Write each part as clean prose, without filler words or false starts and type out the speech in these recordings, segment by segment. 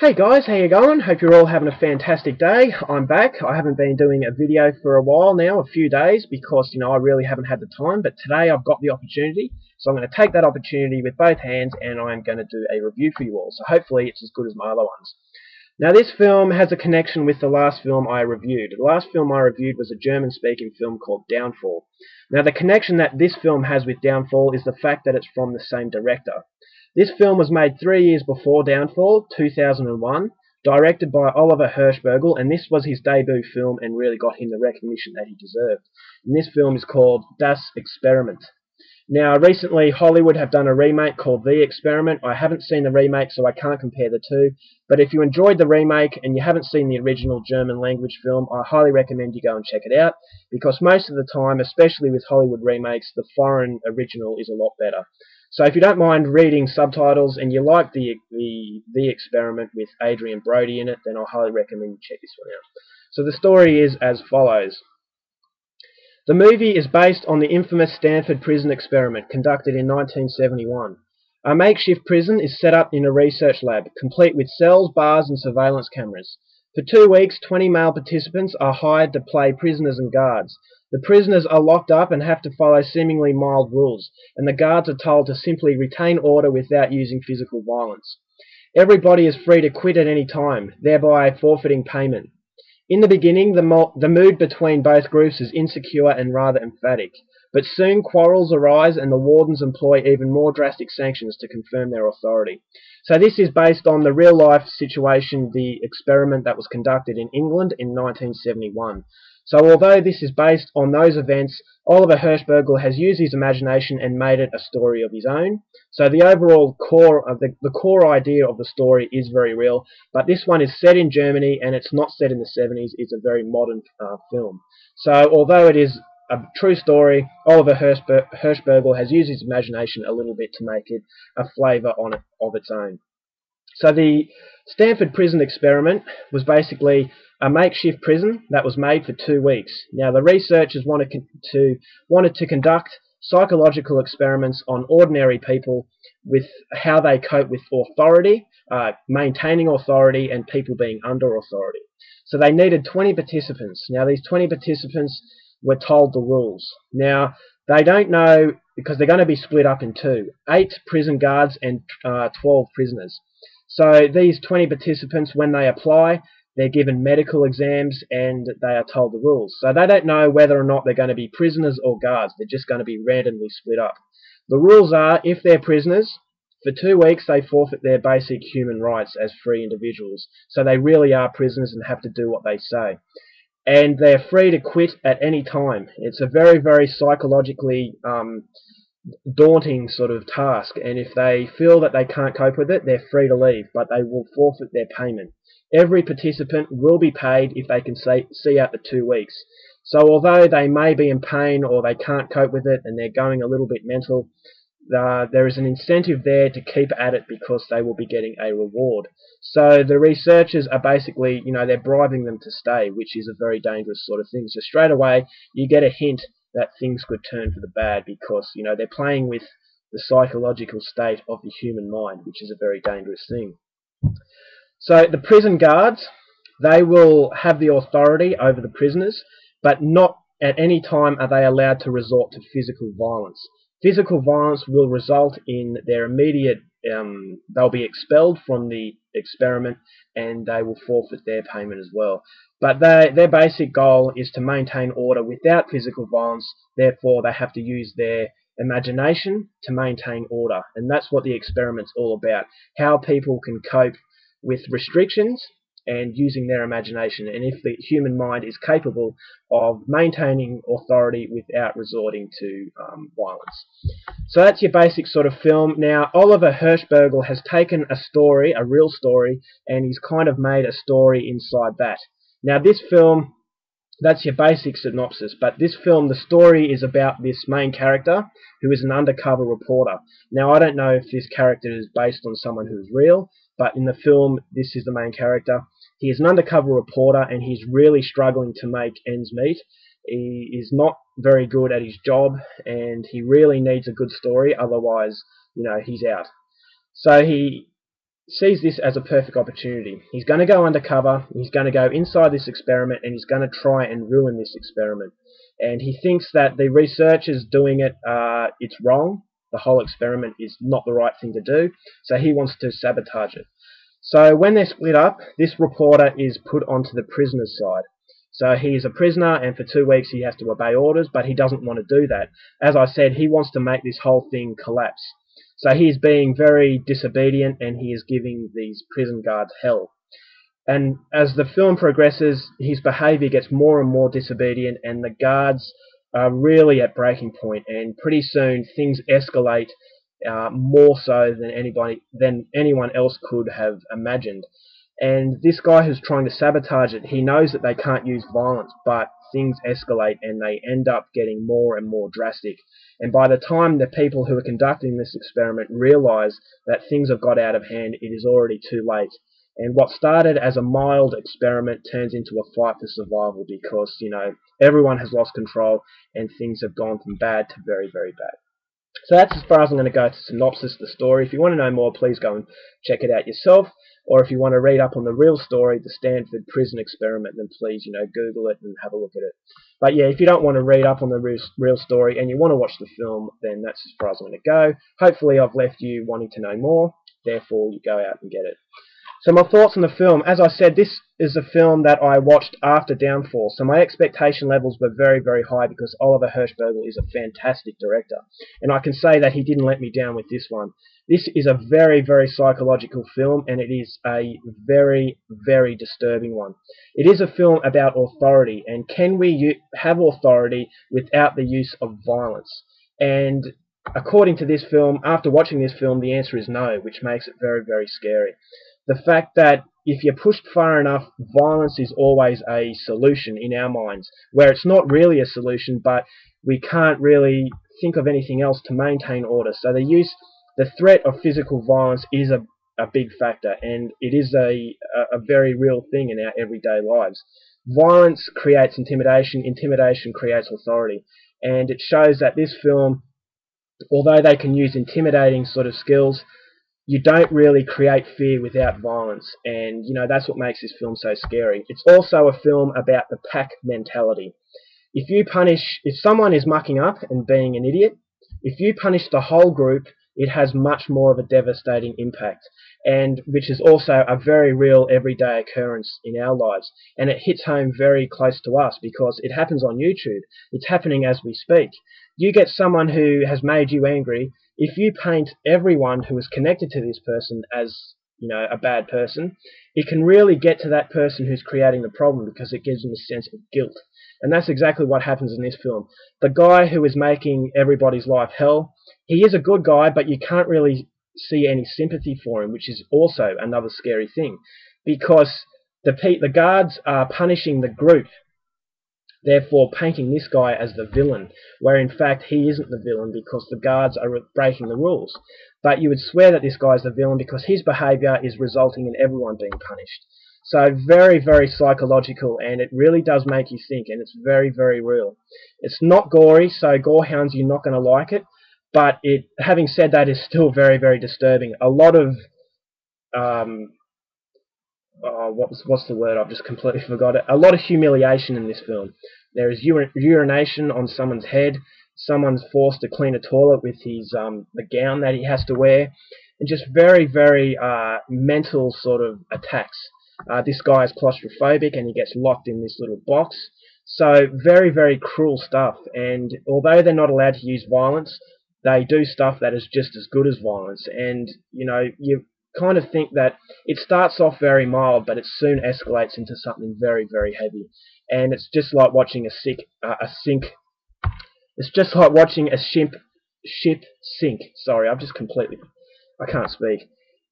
Hey guys, how you going? Hope you're all having a fantastic day. I'm back. I haven't been doing a video for a while now, a few days, because I really haven't had the time, but today I've got the opportunity, so I'm going to take that opportunity with both hands and I'm going to do a review for you all. So hopefully it's as good as my other ones. Now this film has a connection with the last film I reviewed. The last film I reviewed was a German-speaking film called Downfall. Now the connection that this film has with Downfall is the fact that it's from the same director. This film was made 3 years before Downfall, 2001, directed by Oliver Hirschbiegel, and this was his debut film and really got him the recognition that he deserved. And this film is called Das Experiment. Now, recently, Hollywood have done a remake called The Experiment. I haven't seen the remake, so I can't compare the two. But if you enjoyed the remake and you haven't seen the original German language film, I highly recommend you go and check it out, because most of the time, especially with Hollywood remakes, the foreign original is a lot better. So if you don't mind reading subtitles and you like the Experiment with Adrian Brody in it, then I highly recommend you check this one out. So the story is as follows. The movie is based on the infamous Stanford prison experiment conducted in 1971. A makeshift prison is set up in a research lab, complete with cells, bars and surveillance cameras. For 2 weeks, 20 male participants are hired to play prisoners and guards. The prisoners are locked up and have to follow seemingly mild rules, and the guards are told to simply retain order without using physical violence. Everybody is free to quit at any time, thereby forfeiting payment. In the beginning, the mood between both groups is insecure and rather emphatic, but soon quarrels arise and the wardens employ even more drastic sanctions to confirm their authority. So this is based on the real-life situation, the experiment that was conducted in England in 1971. So although this is based on those events, Oliver Hirschbiegel has used his imagination and made it a story of his own. So the overall core of the core idea of the story is very real, but this one is set in Germany and it's not set in the 70s. It's a very modern film. So although it is a true story, Oliver Hirschbiegel has used his imagination a little bit to make it a flavour on it of its own. So the Stanford prison experiment was basically a makeshift prison that was made for 2 weeks. Now the researchers wanted to conduct psychological experiments on ordinary people with how they cope with authority, maintaining authority, and people being under authority. So they needed 20 participants. Now these 20 participants were told the rules. Now they don't know, because they're going to be split up in two, 8 prison guards and 12 prisoners. So these 20 participants, when they apply, they're given medical exams and they are told the rules. So they don't know whether or not they're going to be prisoners or guards. They're just going to be randomly split up. The rules are, if they're prisoners, for 2 weeks they forfeit their basic human rights as free individuals. So they really are prisoners and have to do what they say. And they're free to quit at any time. It's a very, very psychologically daunting sort of task, and if they feel that they can't cope with it, they're free to leave, but they will forfeit their payment. Every participant will be paid if they can see out the 2 weeks. So although they may be in pain or they can't cope with it and they're going a little bit mental, there is an incentive there to keep at it because they will be getting a reward. So the researchers are basically, they're bribing them to stay, which is a very dangerous sort of thing. So straight away, you get a hint that things could turn for the bad because, they're playing with the psychological state of the human mind, which is a very dangerous thing. So the prison guards, they will have the authority over the prisoners, but not at any time are they allowed to resort to physical violence. Physical violence will result in their immediate, they'll be expelled from the experiment and they will forfeit their payment as well. But their basic goal is to maintain order without physical violence, therefore they have to use their imagination to maintain order. And that's what the experiment's all about, how people can cope with restrictions and using their imagination, and if the human mind is capable of maintaining authority without resorting to violence. So that's your basic sort of film. Now Oliver Hirschbiegel has taken a story, a real story, and he's kind of made a story inside that. Now this film, that's your basic synopsis, but this film, the story is about this main character who is an undercover reporter. Now I don't know if this character is based on someone who's real, but in the film this is the main character. He is an undercover reporter and he's really struggling to make ends meet. He is not very good at his job and he really needs a good story, otherwise, he's out. So he sees this as a perfect opportunity. He's going to go undercover, he's going to go inside this experiment, and he's going to try and ruin this experiment. And he thinks that the researchers doing it, it's wrong. The whole experiment is not the right thing to do, so he wants to sabotage it. So when they're split up, this reporter is put onto the prisoner's side. So he's a prisoner, and for 2 weeks he has to obey orders, but he doesn't want to do that. As I said, he wants to make this whole thing collapse. So he's being very disobedient, and he is giving these prison guards hell. And as the film progresses, his behaviour gets more and more disobedient, and the guards are really at breaking point, and pretty soon things escalate more so than anyone else could have imagined. And this guy who's trying to sabotage it, he knows that they can't use violence, but things escalate and they end up getting more and more drastic. And by the time the people who are conducting this experiment realize that things have got out of hand, it is already too late. And what started as a mild experiment turns into a fight for survival because, everyone has lost control and things have gone from bad to very, very bad. So that's as far as I'm going to go to synopsis the story. If you want to know more, please go and check it out yourself. Or if you want to read up on the real story, the Stanford prison experiment, then please, Google it and have a look at it. But yeah, if you don't want to read up on the real story and you want to watch the film, then that's as far as I'm going to go. Hopefully I've left you wanting to know more. Therefore, you go out and get it. So my thoughts on the film. As I said, this is a film that I watched after Downfall, so my expectation levels were very, very high because Oliver Hirschbiegel is a fantastic director. And I can say that he didn't let me down with this one. This is a very, very psychological film, and it is a very, very disturbing one. It is a film about authority, and can we have authority without the use of violence? And according to this film, after watching this film, the answer is no, which makes it very, very scary. The fact that if you're pushed far enough, violence is always a solution in our minds, where it's not really a solution, but we can't really think of anything else to maintain order. So the threat of physical violence is a big factor, and it is a very real thing in our everyday lives. Violence creates intimidation, intimidation creates authority, and it shows that this film, although they can use intimidating sort of skills, you don't really create fear without violence, and that's what makes this film so scary. It's also a film about the pack mentality. If someone is mucking up and being an idiot, if you punish the whole group, it has much more of a devastating impact, and which is also a very real everyday occurrence in our lives. And it hits home very close to us because it happens on YouTube. It's happening as we speak. You get someone who has made you angry. If you paint everyone who is connected to this person as a bad person, it can really get to that person who's creating the problem because it gives them a sense of guilt. And that's exactly what happens in this film. The guy who is making everybody's life hell, he is a good guy, but you can't really see any sympathy for him, which is also another scary thing, because the guards are punishing the group, therefore painting this guy as the villain, where in fact he isn't the villain because the guards are breaking the rules. But you would swear that this guy's the villain because his behaviour is resulting in everyone being punished. So very, very psychological, and it really does make you think, and it's very, very real. It's not gory, so gorehounds, you're not going to like it, but having said that, is still very, very disturbing. A lot of what's the word? I've just completely forgot it. A lot of humiliation in this film. There is urination on someone's head. Someone's forced to clean a toilet with his the gown that he has to wear, and just very, very mental sort of attacks. This guy is claustrophobic and he gets locked in this little box. So very, very cruel stuff. And although they're not allowed to use violence, they do stuff that is just as good as violence. And you kind of think that it starts off very mild, but it soon escalates into something very, very heavy. And it's just like watching It's just like watching a ship sink. Sorry, I can't speak.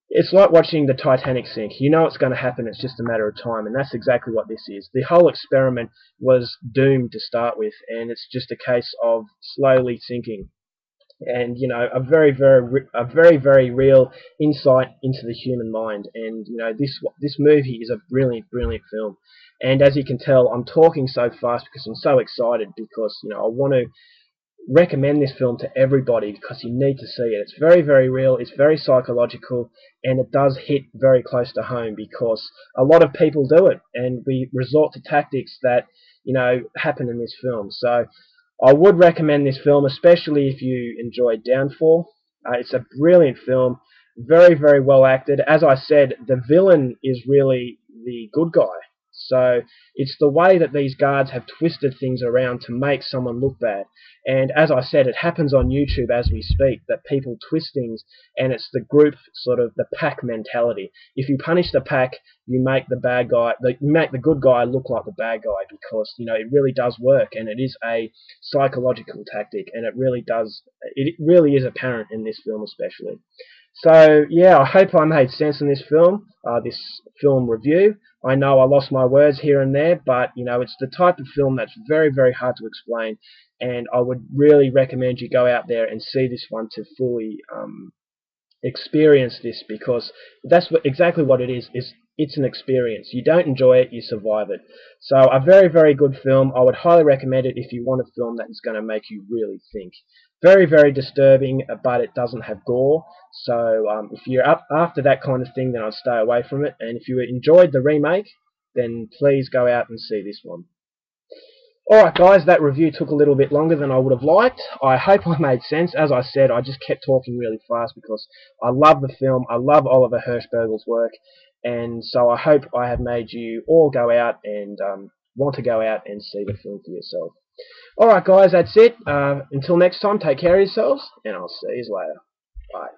It's like watching the Titanic sink. You know it's going to happen, it's just a matter of time, and that's exactly what this is. The whole experiment was doomed to start with, and it's just a case of slowly sinking. And a very, very real insight into the human mind. And this movie is a brilliant, brilliant film. And as you can tell, I'm talking so fast because I'm so excited because I want to recommend this film to everybody because you need to see it. It's very, very real, it's very psychological, and it does hit very close to home because a lot of people do it, and we resort to tactics that, you know, happen in this film. So I would recommend this film, especially if you enjoyed Downfall. It's a brilliant film, very, very well acted. As I said, the villain is really the good guy. So it's the way that these guards have twisted things around to make someone look bad. And as I said, it happens on YouTube as we speak, that people twist things, and it's the group, sort of the pack mentality. If you punish the pack, you make the bad guy, you make the good guy look like the bad guy, because, you know, it really does work, and it is a psychological tactic, and it really is apparent in this film especially. So yeah, I hope I made sense in this film review. I know I lost my words here and there, but you know, it's the type of film that's very, very hard to explain, and I would really recommend you go out there and see this one to fully experience this, because that's exactly what it is. It's an experience. You don't enjoy it, you survive it. So a very, very good film. I would highly recommend it if you want a film that is going to make you really think. Very, very disturbing, but it doesn't have gore. So if you're up after that kind of thing, then I'd stay away from it. And if you enjoyed the remake, then please go out and see this one. Alright guys, that review took a little bit longer than I would have liked. I hope I made sense. As I said, I just kept talking really fast because I love the film, I love Oliver Hirschbiegel's work, and so I hope I have made you all go out and want to go out and see the film for yourself. Alright guys, that's it. Until next time, take care of yourselves, and I'll see you later. Bye.